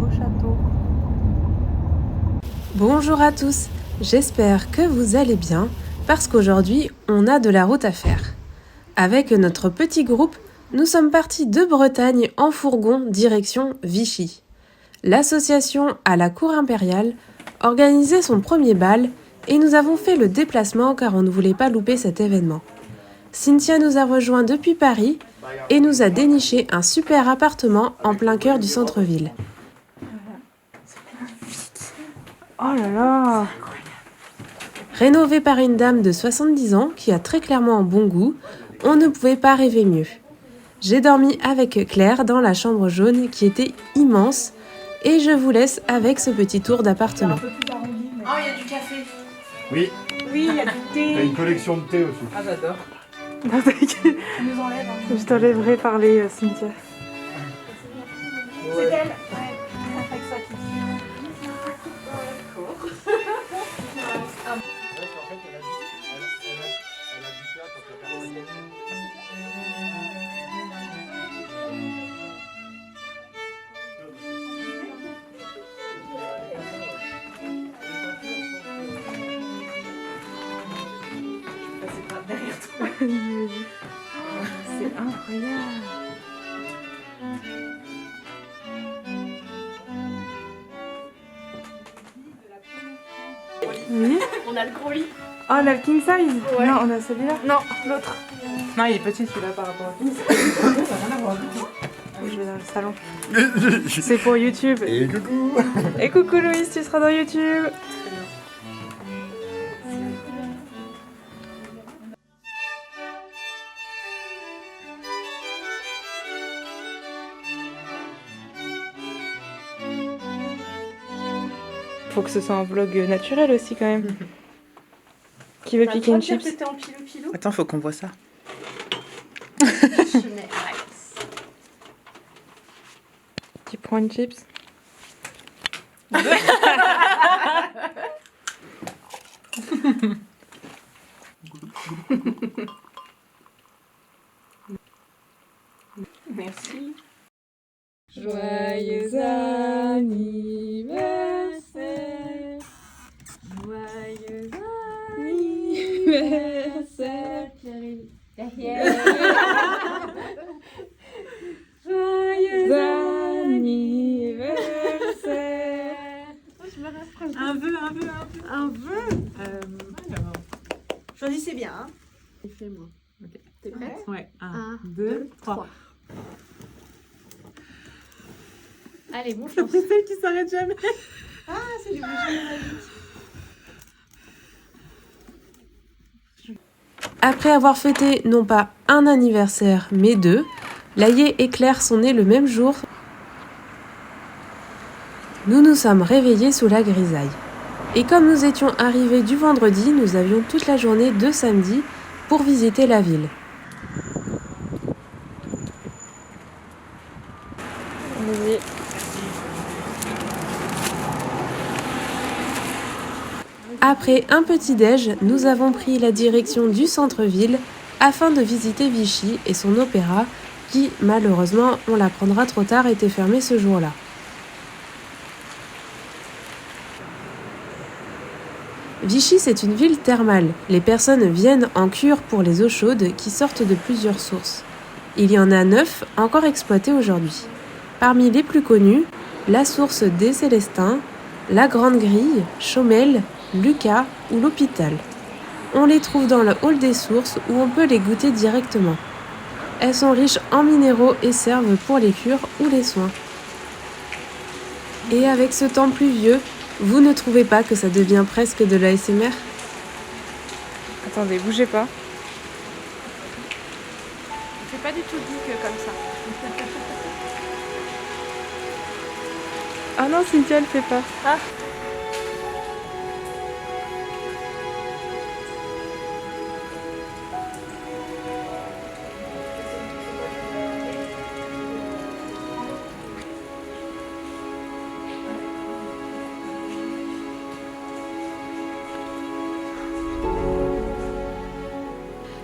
au château. Bonjour à tous, j'espère que vous allez bien parce qu'aujourd'hui on a de la route à faire. Avec notre petit groupe, nous sommes partis de Bretagne en fourgon direction Vichy. L'association à la cour impériale organisait son premier bal et nous avons fait le déplacement car on ne voulait pas louper cet événement. Cynthia nous a rejoints depuis Paris et nous a déniché un super appartement en plein cœur du centre-ville. Oh là là! Rénové par une dame de 70 ans qui a très clairement un bon goût, on ne pouvait pas rêver mieux. J'ai dormi avec Claire dans la chambre jaune qui était immense et je vous laisse avec ce petit tour d'appartement. Un peu plus arrondi, mais... Oh, il y a du café. Oui, Oui, il y a du thé. t'as une collection de thé aussi. Ah, j'adore. Non, t'inquiète. Tu nous enlèves. Hein. Je t'enlèverai parler, Cynthia. C'est elle. Ouais. Avec ça qui dit. C'est incroyable. Oui. On a le gros lit. Oh, on a le king size. Ouais. Non, on a celui-là. Non, l'autre. Non, il est petit celui-là par rapport au king. Ça n'a rien à voir. Je vais dans le salon. C'est pour YouTube. Et coucou. Et coucou Louise, tu seras dans YouTube. Faut que ce soit un vlog naturel aussi quand même. Qui veut piquer une chips? T'étais en pilou-pilou. Attends, faut qu'on voit ça. Tu prends une chips? Merci. Joyeux anniversaire. Joyeux anniversaire. Joyeux anniversaire. Un vœu. Un vœu. Alors, Choisissez bien. Hein. et fais-moi. Ok. T'es prête? Ouais, 1, Un, 2, 3. Allez, bon C'est chance. celle qui s'arrête jamais. Ah, c'est du bouger magique. Après avoir fêté non pas un anniversaire mais deux, Laïe et Claire sont nés le même jour. Nous nous sommes réveillés sous la grisaille. Et comme nous étions arrivés du vendredi, nous avions toute la journée de samedi pour visiter la ville. Vas-y. Après un petit déj, nous avons pris la direction du centre-ville afin de visiter Vichy et son opéra qui, malheureusement, on l'apprendra trop tard, était fermé ce jour-là. Vichy, c'est une ville thermale. Les personnes viennent en cure pour les eaux chaudes qui sortent de plusieurs sources. Il y en a 9 encore exploitées aujourd'hui. Parmi les plus connues, la source des Célestins, la Grande Grille, Chaumel, Lucas ou l'Hôpital. On les trouve dans le hall des sources où on peut les goûter directement. Elles sont riches en minéraux et servent pour les cures ou les soins. Et avec ce temps pluvieux, vous ne trouvez pas que ça devient presque de l'ASMR ? Attendez, bougez pas. C'est pas du tout dit que comme ça. Ah non, Cynthia, elle fait pas. Ah.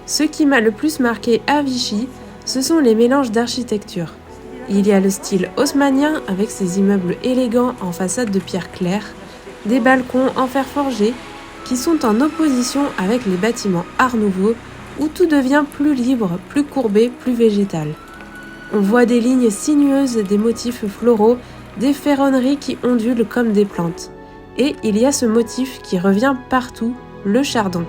Ce qui m'a le plus marqué à Vichy, ce sont les mélanges d'architecture. Il y a le style haussmannien avec ses immeubles élégants en façade de pierre claire, des balcons en fer forgé qui sont en opposition avec les bâtiments Art Nouveau où tout devient plus libre, plus courbé, plus végétal. On voit des lignes sinueuses, des motifs floraux, des ferronneries qui ondulent comme des plantes. Et il y a ce motif qui revient partout, le chardon.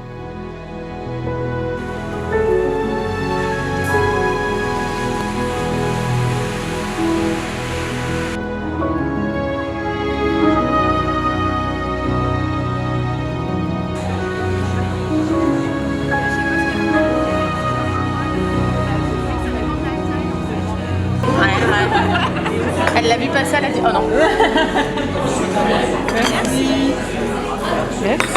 Elle l'a vu passer, elle a dit oh non. Merci.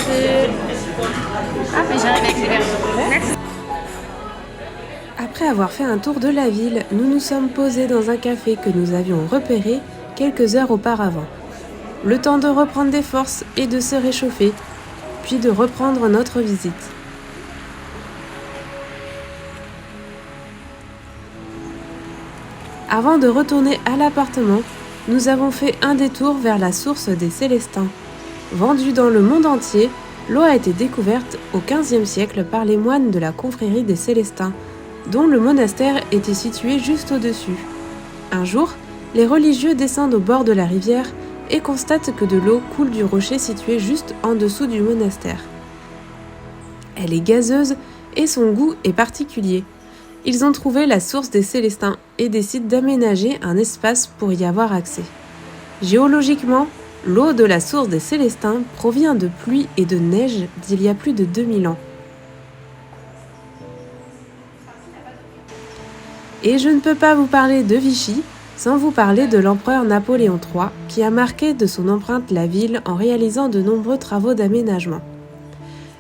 Ah mais j'arrive avec les verres. Merci. Après avoir fait un tour de la ville, nous nous sommes posés dans un café que nous avions repéré quelques heures auparavant. Le temps de reprendre des forces et de se réchauffer, puis de reprendre notre visite. Avant de retourner à l'appartement, nous avons fait un détour vers la source des Célestins. Vendue dans le monde entier, l'eau a été découverte au XVe siècle par les moines de la confrérie des Célestins, dont le monastère était situé juste au-dessus. Un jour, les religieux descendent au bord de la rivière et constatent que de l'eau coule du rocher situé juste en dessous du monastère. Elle est gazeuse et son goût est particulier. Ils ont trouvé la source des Célestins et décident d'aménager un espace pour y avoir accès. Géologiquement, l'eau de la source des Célestins provient de pluie et de neige d'il y a plus de 2000 ans. Et je ne peux pas vous parler de Vichy sans vous parler de l'empereur Napoléon III qui a marqué de son empreinte la ville en réalisant de nombreux travaux d'aménagement.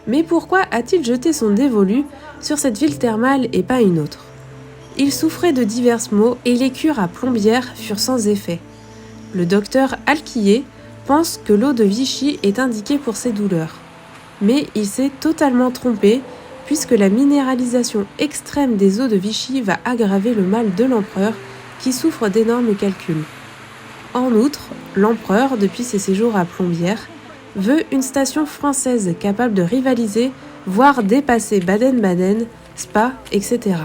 Mais pourquoi a-t-il jeté son dévolu sur cette ville thermale et pas une autre ? Il souffrait de divers maux et les cures à plombières furent sans effet. Le docteur Alquier pense que l'eau de Vichy est indiquée pour ses douleurs. Mais il s'est totalement trompé puisque la minéralisation extrême des eaux de Vichy va aggraver le mal de l'empereur qui souffre d'énormes calculs. En outre, l'empereur, depuis ses séjours à Plombières, veut une station française capable de rivaliser, voire dépasser Baden-Baden, Spa, etc.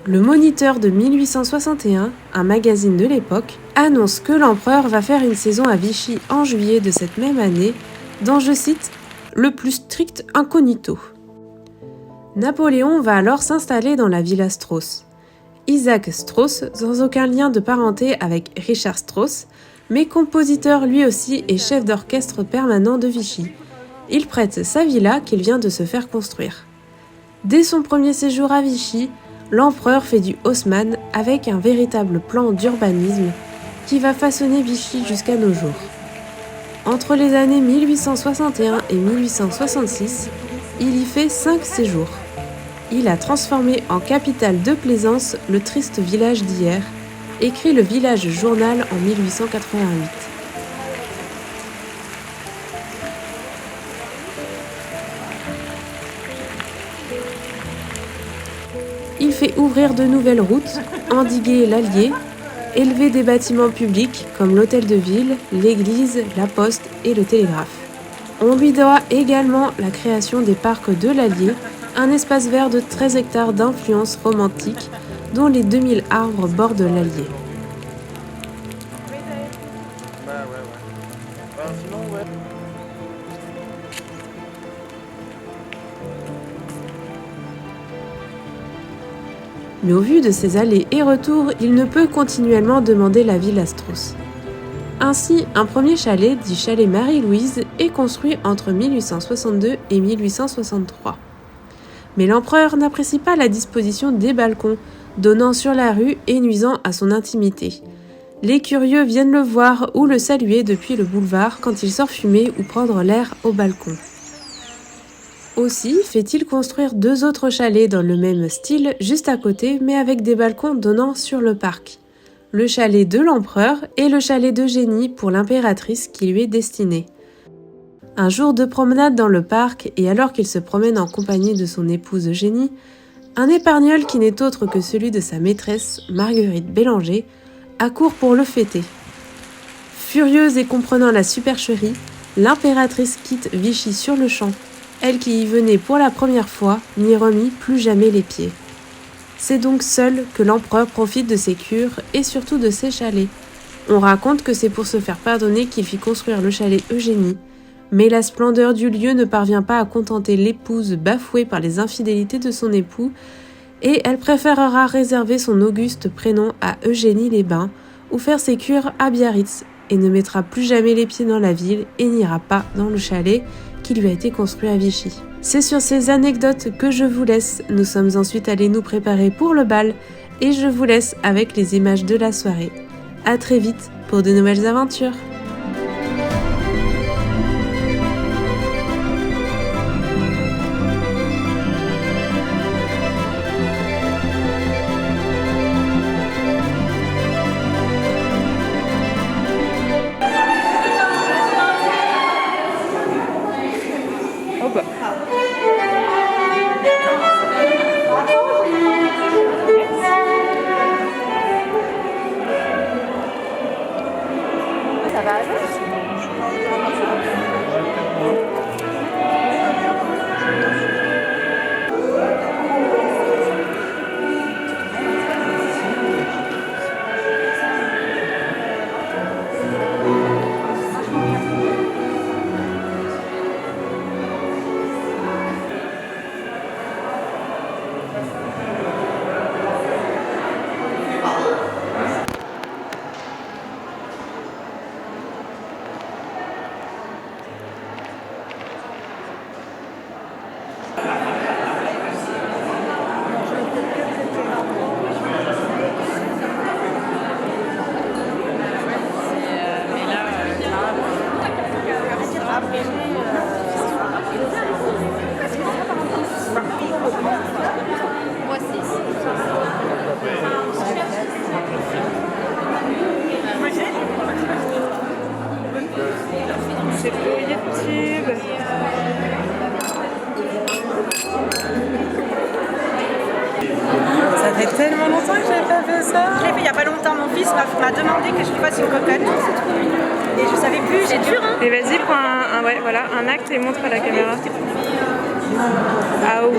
Le Moniteur de 1861, un magazine de l'époque, annonce que l'empereur va faire une saison à Vichy en juillet de cette même année, dans, je cite, « le plus strict incognito ». Napoléon va alors s'installer dans la Villa Strauss. Isaac Strauss, sans aucun lien de parenté avec Richard Strauss, mais compositeur lui aussi et chef d'orchestre permanent de Vichy. Il prête sa villa qu'il vient de se faire construire. Dès son premier séjour à Vichy, l'empereur fait du Haussmann avec un véritable plan d'urbanisme qui va façonner Vichy jusqu'à nos jours. Entre les années 1861 et 1866, il y fait 5 séjours. Il a transformé en capitale de plaisance le triste village d'hier, écrit le Village Journal en 1888. Il fait ouvrir de nouvelles routes, endiguer l'Allier, élever des bâtiments publics comme l'hôtel de ville, l'église, la poste et le télégraphe. On lui doit également la création des parcs de l'Allier, un espace vert de 13 hectares d'influence romantique dont les 2000 arbres bordent l'Allier. Mais au vu de ses allers et retours, il ne peut continuellement demander la ville à Strauss. Ainsi, un premier chalet, dit chalet Marie-Louise, est construit entre 1862 et 1863. Mais l'empereur n'apprécie pas la disposition des balcons, donnant sur la rue et nuisant à son intimité. Les curieux viennent le voir ou le saluer depuis le boulevard quand il sort fumer ou prendre l'air au balcon. Aussi fait-il construire 2 autres chalets dans le même style juste à côté mais avec des balcons donnant sur le parc. Le chalet de l'empereur et le chalet d'Eugénie pour l'impératrice qui lui est destiné. Un jour de promenade dans le parc et alors qu'il se promène en compagnie de son épouse Eugénie, un épargnol qui n'est autre que celui de sa maîtresse, Marguerite Bélanger, accourt pour le fêter. Furieuse et comprenant la supercherie, l'impératrice quitte Vichy sur le champ, elle qui y venait pour la première fois n'y remit plus jamais les pieds. C'est donc seul que l'empereur profite de ses cures et surtout de ses chalets. On raconte que c'est pour se faire pardonner qu'il fit construire le chalet Eugénie, mais la splendeur du lieu ne parvient pas à contenter l'épouse bafouée par les infidélités de son époux, et elle préférera réserver son auguste prénom à Eugénie-les-Bains ou faire ses cures à Biarritz, et ne mettra plus jamais les pieds dans la ville et n'ira pas dans le chalet qui lui a été construit à Vichy. C'est sur ces anecdotes que je vous laisse. Nous sommes ensuite allés nous préparer pour le bal et je vous laisse avec les images de la soirée. À très vite pour de nouvelles aventures. Oh bah. Ça va aller? C'est pour YouTube. Ça fait tellement longtemps que j'ai pas fait ça. Je l'ai fait il y a pas longtemps. Mon fils m'a demandé que je lui fasse une cocotte. Et je savais plus. C'est dur, hein? Et vas-y, prends ouais, voilà, un acte et montre à la caméra. Ah waouh.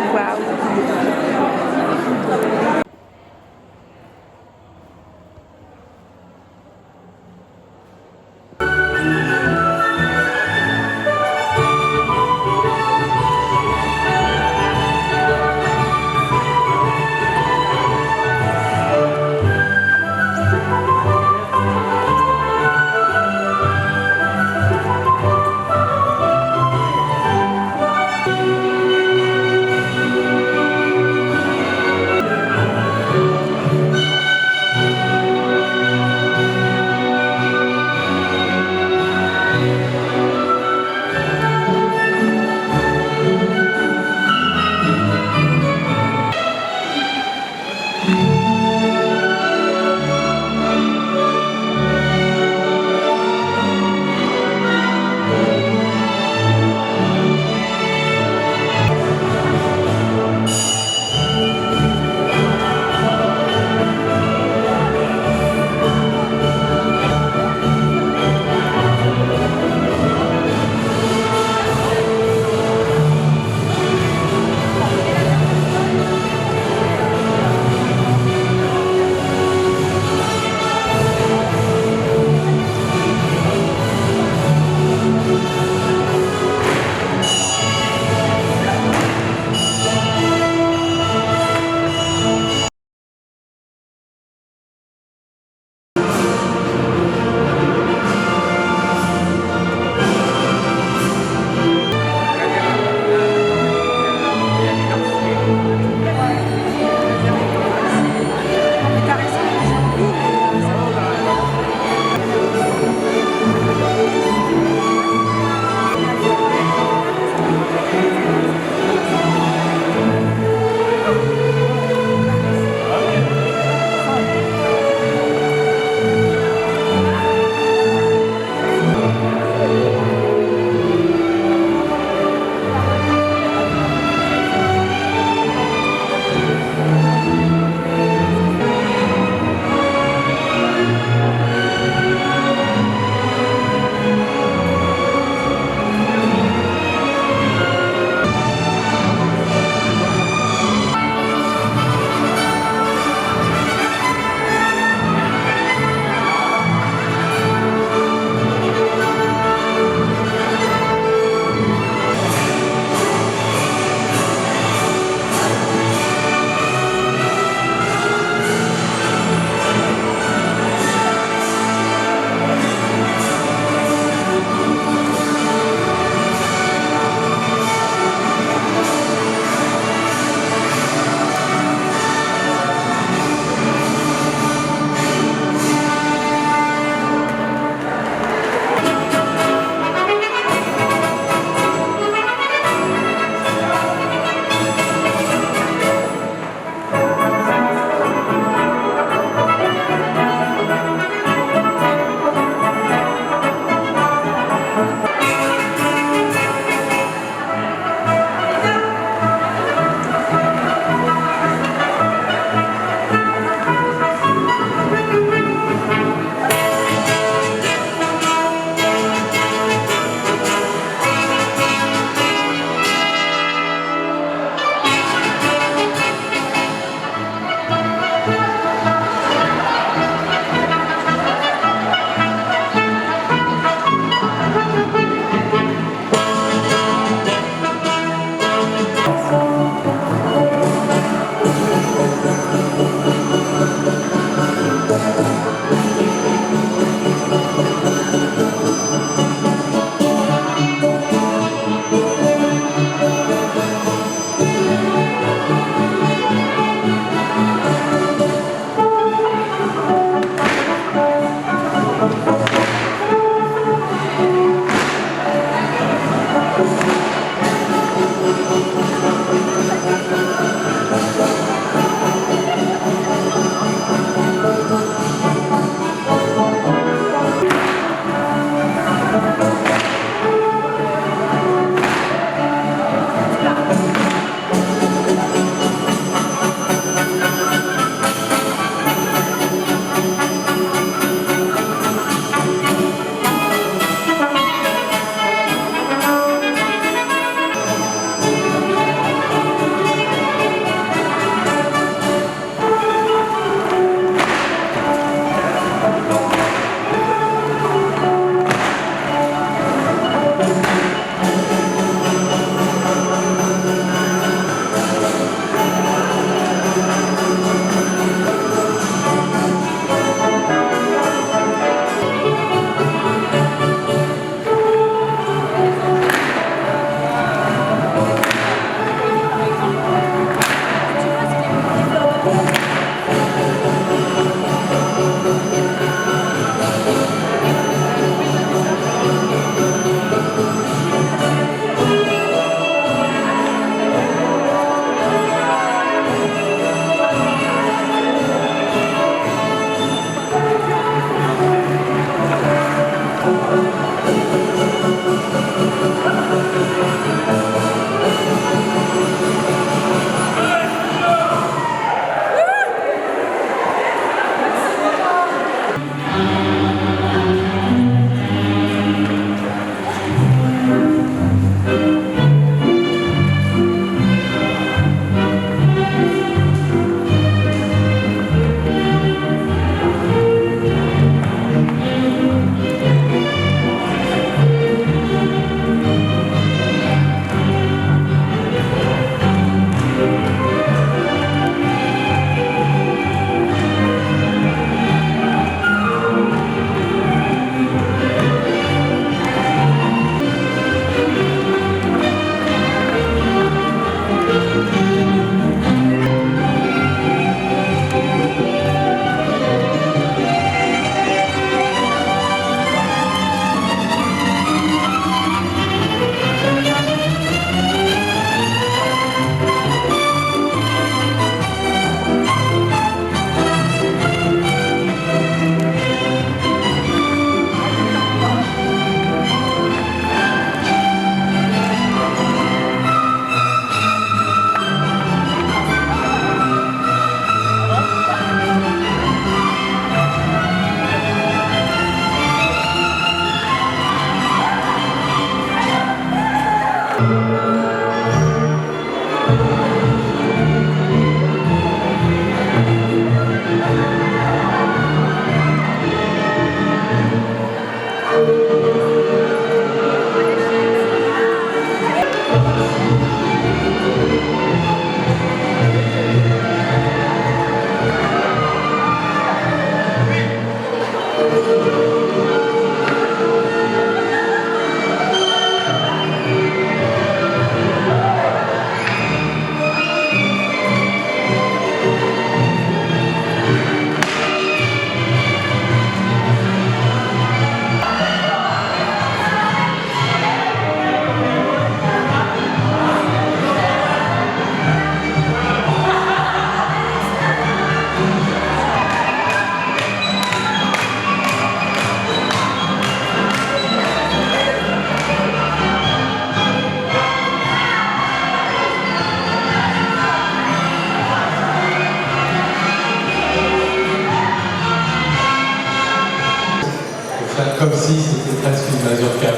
Comme si c'était presque une mazurka.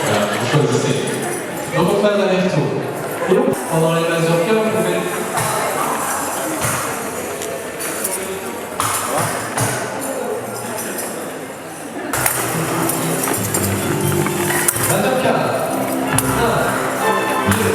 Voilà, vous choisissez. Donc on fait un aller-retour. Et donc, pendant les mazurkas, vous pouvez... Mazurka. 1, 2,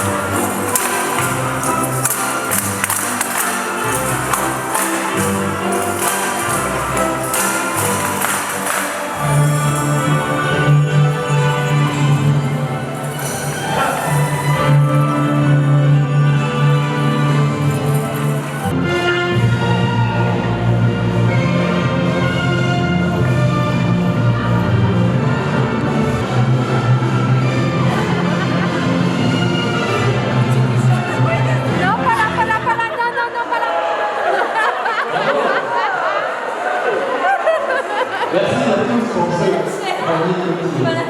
3. Merci à tous pour ce avis quotidien.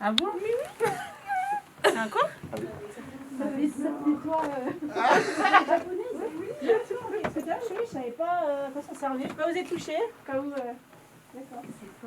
Ah bon? Mais oui. C'est un quoi? Ça fait ça fait toi japonaise. Oui, je savais pas à quoi ça servait. Je peux pas oser toucher. D'accord.